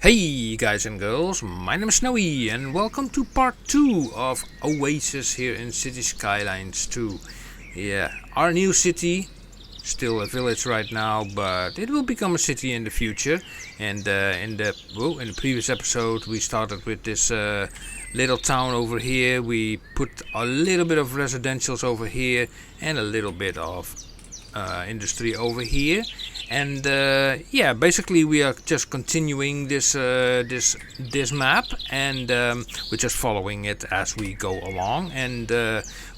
Hey guys and girls, my name is Snowy and welcome to part 2 of Oasis here in City Skylines 2. Yeah, our new city, still a village right now, but it will become a city in the future. And in the previous episode we started with this little town over here. We put a little bit of residentials over here and a little bit of industry over here. And yeah, basically we are just continuing this map, and we're just following it as we go along, and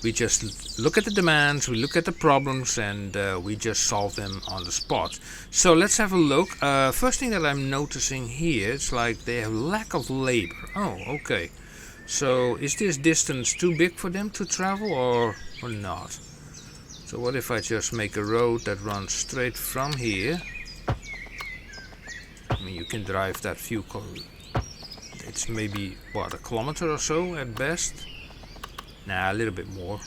we just look at the demands, we look at the problems, and we just solve them on the spot. So let's have a look. First thing that I'm noticing here, it's like they have lack of labor. Oh, okay. So is this distance too big for them to travel or not? So what if I just make a road that runs straight from here? I mean, you can drive that it's maybe, what, a kilometer or so at best? Nah, a little bit more.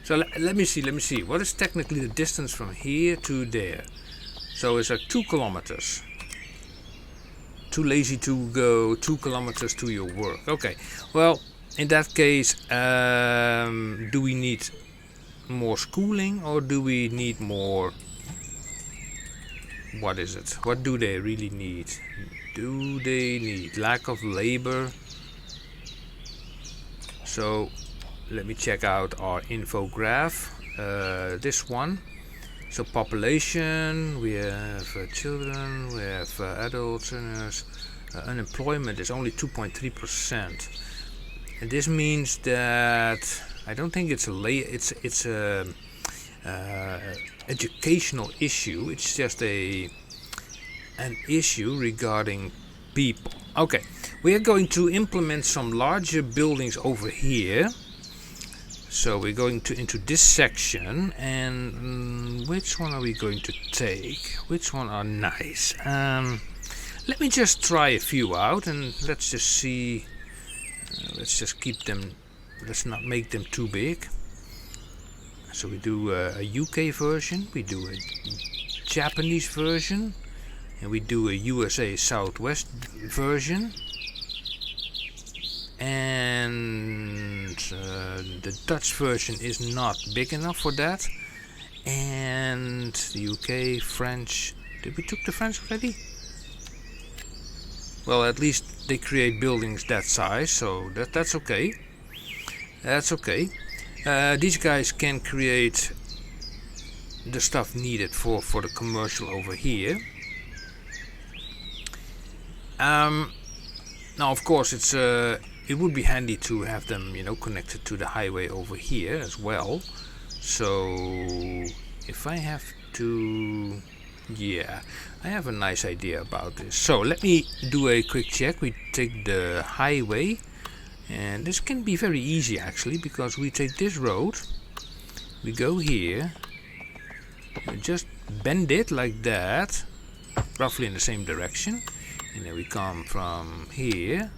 So let me see. What is technically the distance from here to there? So it's like 2 kilometers. Too lazy to go 2 kilometers to your work. Okay, well, in that case, do we need more schooling or do we need more? What is it? What do they really need? Do they need lack of labor? So let me check out our infograph. This one. So population, we have children, we have adults, and unemployment is only 2.3%. And this means that I don't think it's a educational issue. It's just an issue regarding people. Okay, we are going to implement some larger buildings over here. So we're going into this section, and which one are we going to take? Which one are nice? Let me just try a few out, and let's just see. Let's just keep them, let's not make them too big. So we do a UK version, we do a Japanese version, and we do a USA Southwest version. And the Dutch version is not big enough for that. And the UK, French, did we took the French already? Well, at least they create buildings that size, so that's okay. That's okay. These guys can create the stuff needed for the commercial over here. Now, of course, it would be handy to have them, connected to the highway over here as well. So if I have to. Yeah, I have a nice idea about this. So let me do a quick check. We take the highway, and this can be very easy actually, because we take this road, we go here, we just bend it like that, roughly in the same direction, and then we come from here,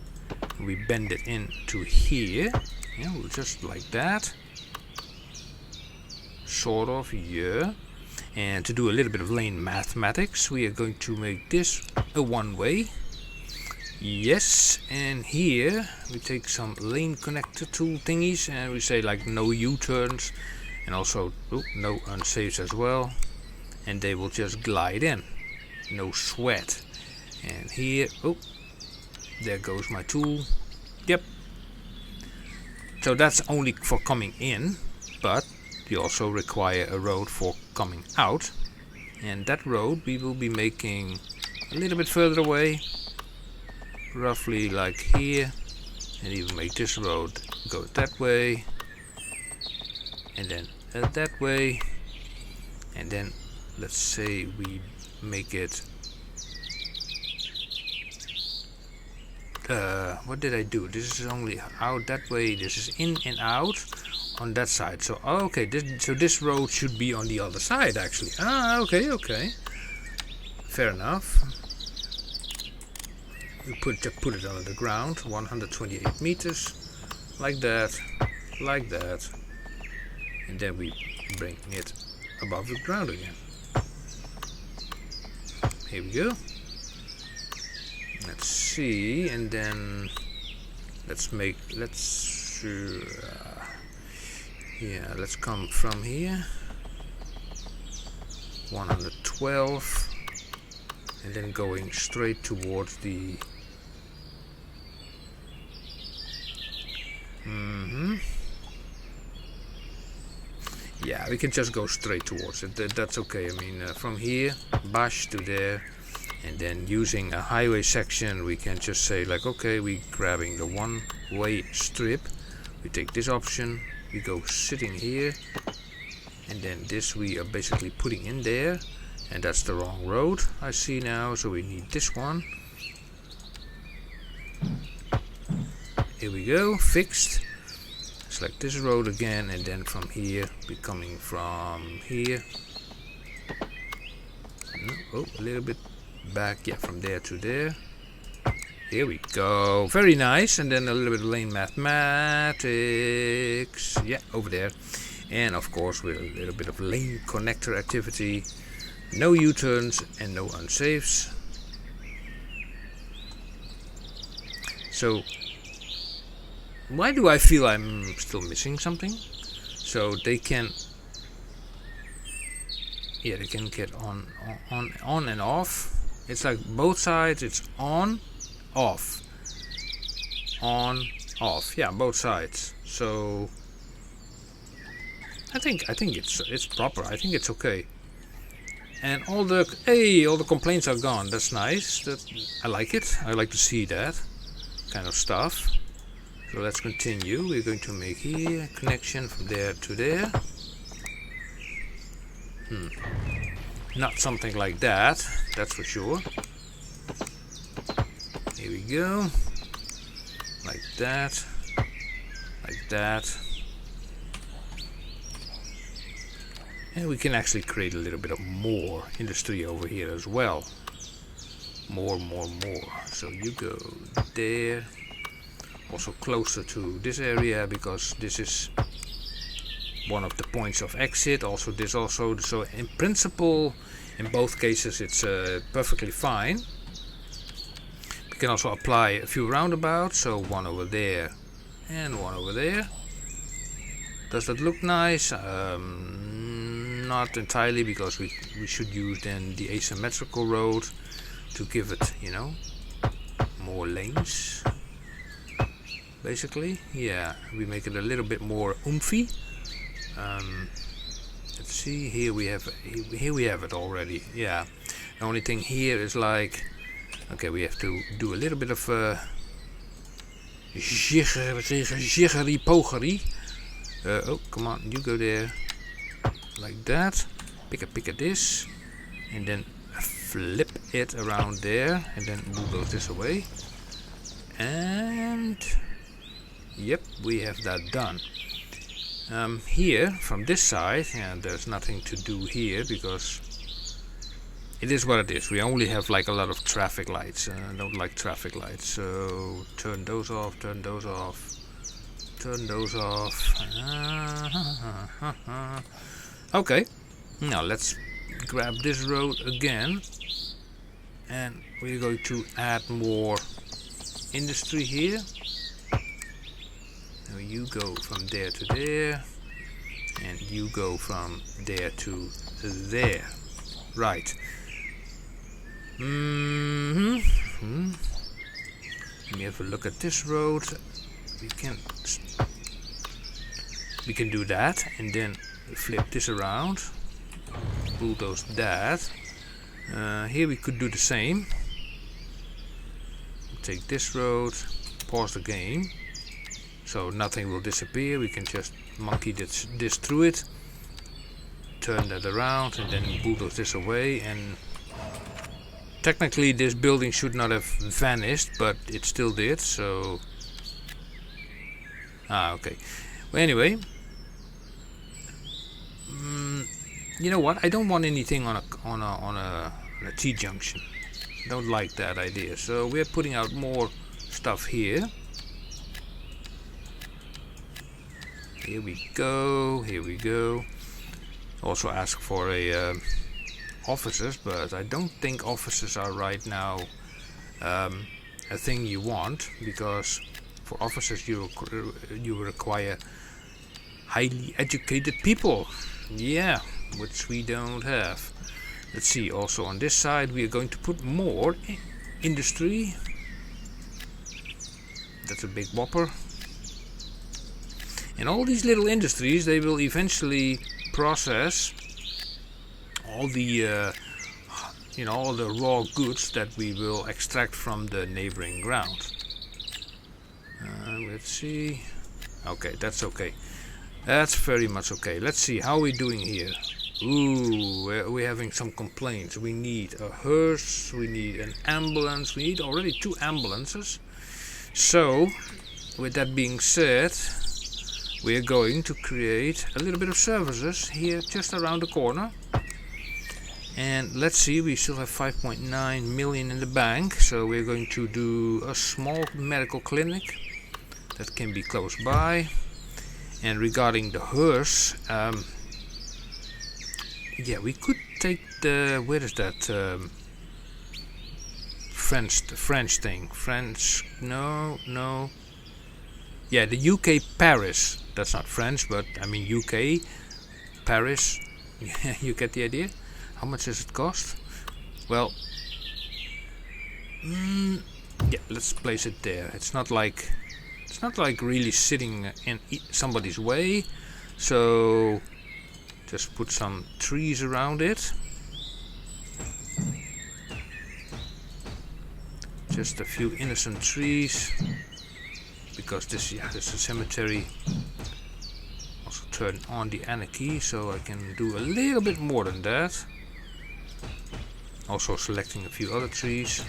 we bend it into here, just like that, sort of, yeah. And to do a little bit of lane mathematics, we are going to make this a one-way. Yes, and here we take some lane connector tool thingies, and we say like no U-turns, and also no unsafes as well. And they will just glide in, no sweat. And here, there goes my tool. Yep. So that's only for coming in, but we also require a road for coming out, and that road we will be making a little bit further away, roughly like here, and even make this road go that way, and then that way, and then let's say we make it what did I do? This is only out that way, this is in and out on that side. So okay, this road should be on the other side actually. Okay, fair enough. We put it under the ground, 128 meters, like that, and then we bring it above the ground again. Here we go. Let's see, and then let's come from here. 112, and then going straight towards the yeah, we can just go straight towards it. That's okay. I mean, from here, bash to there, and then using a highway section, we can just say like, okay, we grabbing the one-way strip. We take this option. We go sitting here, and then this we are basically putting in there, and that's the wrong road I see now. So we need this one. Here we go, fixed. Select this road again, and then from here, we're coming from here. Oh, a little bit back, yeah, from there to there. Here we go, very nice. And then a little bit of lane mathematics, yeah, over there. And of course, with a little bit of lane connector activity. No U-turns and no unsafes. So why do I feel I'm still missing something? So they can, yeah, they can get on and off. It's like both sides. It's on, off, on, off. Yeah, both sides. So I think it's proper. I think it's okay. And all the complaints are gone. That's nice. I like it. I like to see that kind of stuff. So let's continue. We're going to make here a connection from there to there. Not something like that, that's for sure. Here we go. Like that. Like that. And we can actually create a little bit of more industry over here as well. More. So you go there. Also closer to this area, because this is one of the points of exit. Also this also. So in principle, in both cases, it's perfectly fine. We can also apply a few roundabouts. So one over there and one over there. Does that look nice? Not entirely, because we should use then the asymmetrical road to give it, you know, more lanes. Basically, yeah, we make it a little bit more oomphy. Let's see, here we have it already. Yeah, the only thing here is like, okay, we have to do a little bit of jiggery pogery. Oh, come on, you go there, like that. Pick a this, and then flip it around there, and then bulldoze this away. And yep, we have that done. Here, from this side, and there's nothing to do here, because it is what it is. We only have like a lot of traffic lights. I don't like traffic lights, so turn those off, turn those off, turn those off. Okay, now let's grab this road again, and we're going to add more industry here. Now you go from there to there, and you go from there to there. Right. Let me have a look at this road. We can do that, and then flip this around, bulldoze that. Here we could do the same. Take this road, pause the game, so nothing will disappear. We can just monkey this through it, turn that around, and then bulldoze this away. And technically this building should not have vanished, but it still did. So okay. Well, anyway, you know what? I don't want anything on a T-junction. Don't like that idea. So we're putting out more stuff here. Here we go. Here we go. Also ask for a offices, but I don't think offices are right now a thing you want, because for offices you require highly educated people. Yeah, which we don't have. Let's see, also on this side we are going to put more industry. That's a big whopper. And all these little industries, they will eventually process all the all the raw goods that we will extract from the neighboring ground. Let's see. Okay, that's okay. That's very much okay. Let's see how we're doing here. Ooh, we're having some complaints. We need a hearse, we need an ambulance, we need already 2 ambulances. So, with that being said, we're going to create a little bit of services here just around the corner. And let's see, we still have 5.9 million in the bank, so we're going to do a small medical clinic that can be close by. And regarding the hearse, yeah, we could take the, where is that, French thing, no, yeah, the UK Paris, that's not French, but I mean UK, Paris, you get the idea? How much does it cost? Well, yeah, let's place it there. It's not like really sitting in somebody's way, so just put some trees around it. Just a few innocent trees, because this is a cemetery. Also turn on the anarchy, so I can do a little bit more than that. Also selecting a few other trees.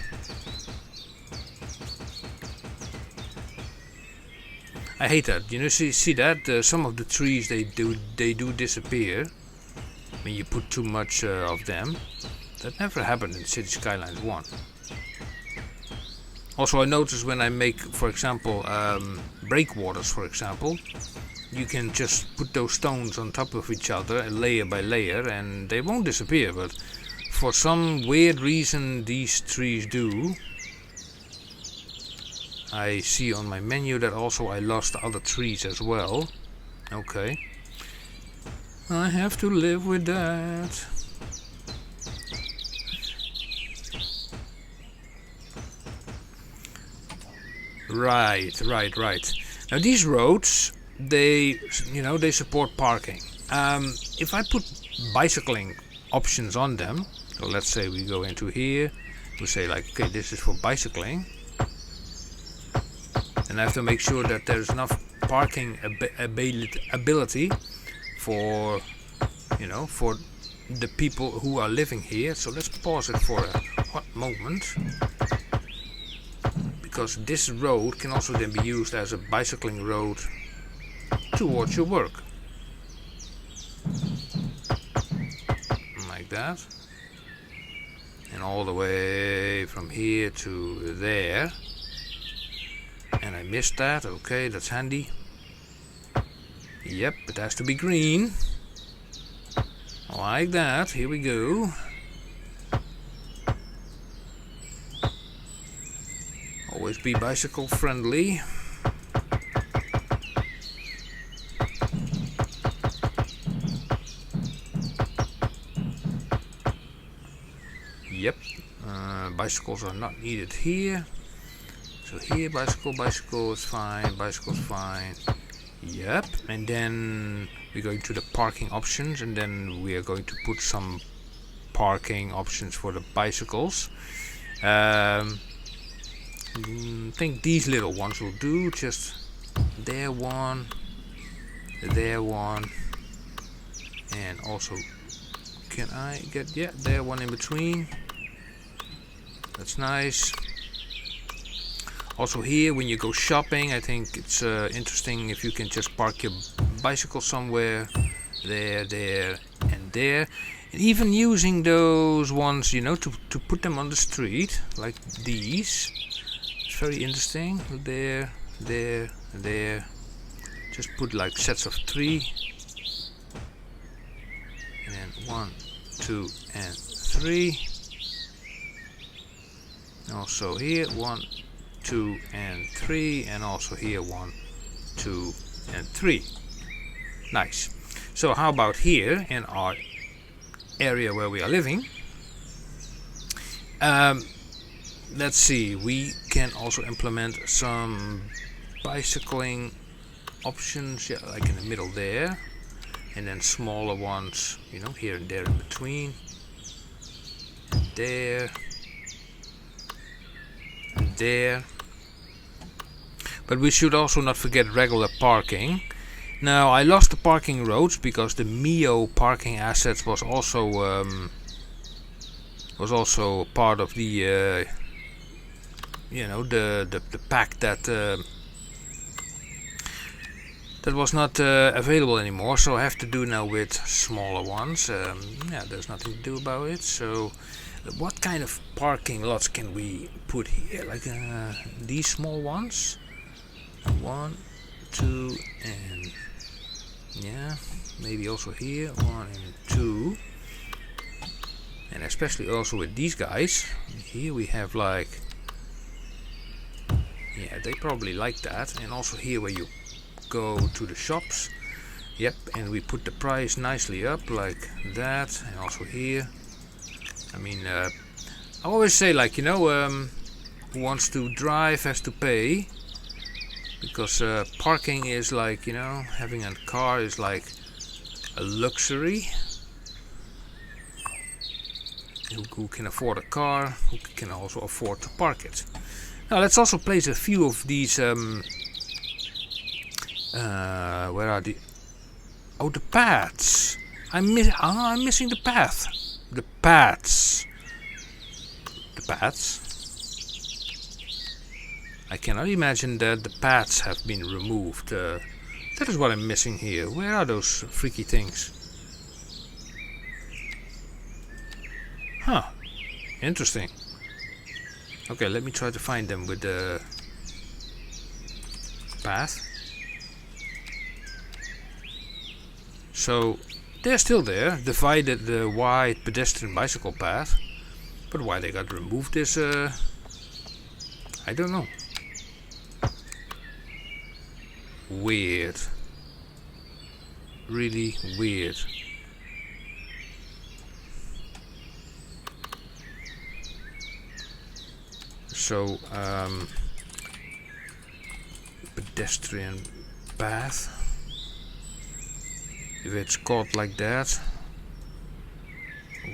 I hate that. You know, see that some of the trees they do disappear when you put too much of them. That never happened in City Skylines 1. Also, I noticed when I make, for example, breakwaters, for example, you can just put those stones on top of each other, layer by layer, and they won't disappear. But for some weird reason, these trees do. I see on my menu that also I lost other trees as well. Okay. I have to live with that. Right. Now these roads, they support parking. If I put bicycling options on them, so let's say we go into here, we say like, okay, this is for bicycling. And I have to make sure that there's enough parking ability for, for the people who are living here. So let's pause it for a hot moment, because this road can also then be used as a bicycling road towards your work, like that, and all the way from here to there. And I missed that. Okay, that's handy. Yep, it has to be green. Like that. Here we go. Always be bicycle friendly. Yep, bicycles are not needed here. So here, bicycle is fine, bicycle's fine. Yep, and then we're going to the parking options, and then we are going to put some parking options for the bicycles. I think these little ones will do, just there one, and also, can I get, yeah, there one in between. That's nice. Also here, when you go shopping, I think it's interesting if you can just park your bicycle somewhere, there, and there. And even using those ones, to put them on the street, like these. It's very interesting. There. Just put like sets of 3. And 1, 2, and 3. Also here 1, 2 and 3, and also here 1, 2 and 3. Nice. So how about here in our area where we are living? Let's see, we can also implement some bicycling options, yeah, like in the middle there, and then smaller ones, you know, here and there in between, and there, and there. But we should also not forget regular parking. Now I lost the parking roads because the Mio parking assets was also part of the you know, the pack that was not available anymore, so I have to do now with smaller ones. Yeah, there's nothing to do about it. So what kind of parking lots can we put here? Like these small ones? 1, 2 and yeah, maybe also here 1 and 2. And especially also with these guys. Here we have like, yeah, they probably like that. And also here where you go to the shops. Yep, and we put the price nicely up like that. And also here. I mean, I always say, like, you know, who wants to drive has to pay. Because parking is like, you know, having a car is like a luxury. Who can afford a car, who can also afford to park it. Now let's also place a few of these, where are the, oh, the paths. I'm missing the path. The paths. The paths. I cannot imagine that the paths have been removed. That is what I'm missing here. Where are those freaky things? Huh. Interesting. Okay, let me try to find them with the path. So they're still there, divided the wide pedestrian bicycle path. But why they got removed is I don't know. Weird. Really weird. So pedestrian path. If it's called like that.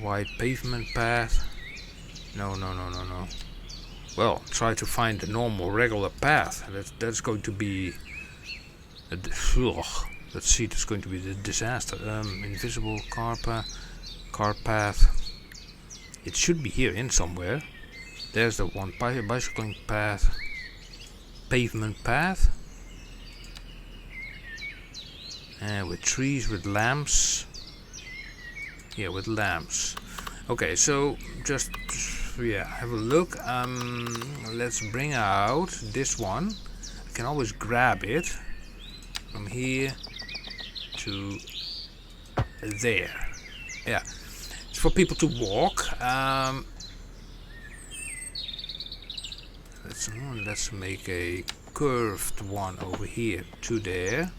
Wide pavement path. No. Well, try to find the normal regular path. That's going to be let's see, that's going to be the disaster. Invisible car path. It should be here in somewhere. There's the one bicycling path. Pavement path. And with trees, with lamps. Yeah, with lamps. Okay, so just yeah, have a look. Let's bring out this one. I can always grab it from here to there. Yeah, it's for people to walk. Let's make a curved one over here to there.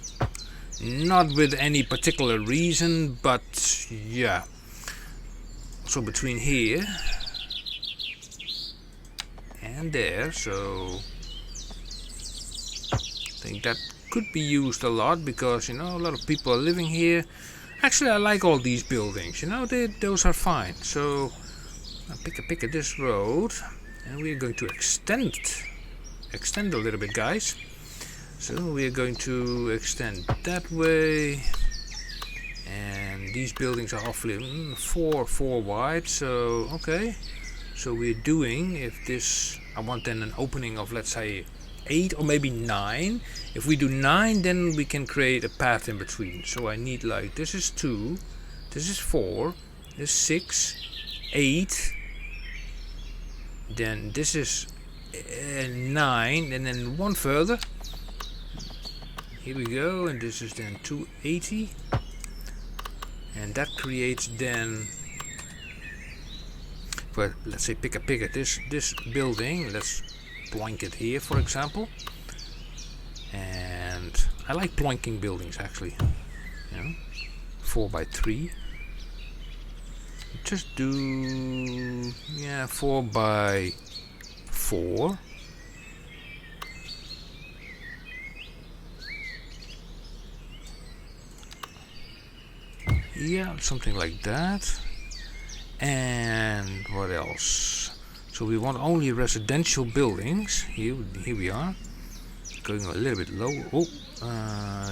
Not with any particular reason, but yeah. So between here and there, so I think that could be used a lot because, you know, a lot of people are living here. Actually, I like all these buildings, you know, those are fine. So I'll pick this road, and we're going to extend a little bit, guys. So we're going to extend that way, and these buildings are awfully 4 wide. So okay, so we're doing, if this, I want then an opening of, let's say, 8 or maybe 9. If we do 9, then we can create a path in between. So I need, like, this is 2, this is 4, this is 6, 8, then this is 9, and then one further. Here we go, and this is then 280, and that creates then but let's say pick at this building. Let's ploink it here, for example. And I like ploinking buildings actually. 4x3. Just do 4x4. Yeah, something like that. And what else? So we want only residential buildings. Here we are. Going a little bit low. Oh,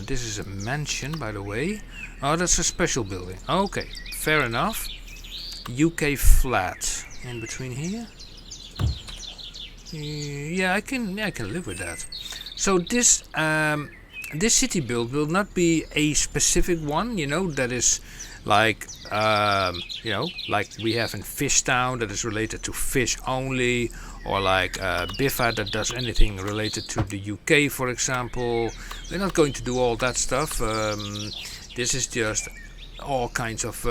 this is a mansion, by the way. Oh, that's a special building. Okay, fair enough. UK flat in between here. Yeah, I can live with that. So this city build will not be a specific one, that is like like we have in Fishtown, that is related to fish only, or like Biffa that does anything related to the UK, for example. We're not going to do all that stuff. This is just all kinds of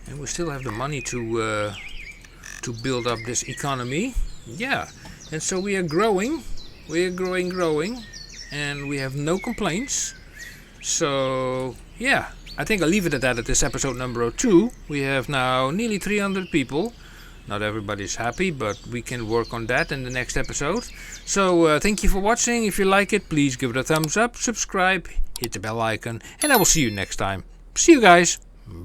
and we still have the money to build up this economy. Yeah, and so we are growing, and we have no complaints. So yeah, I think I'll leave it at that at this episode number 2. We have now nearly 300 people. Not everybody's happy, but we can work on that in the next episode. So thank you for watching. If you like it, please give it a thumbs up, subscribe, hit the bell icon, and I will see you next time. See you guys.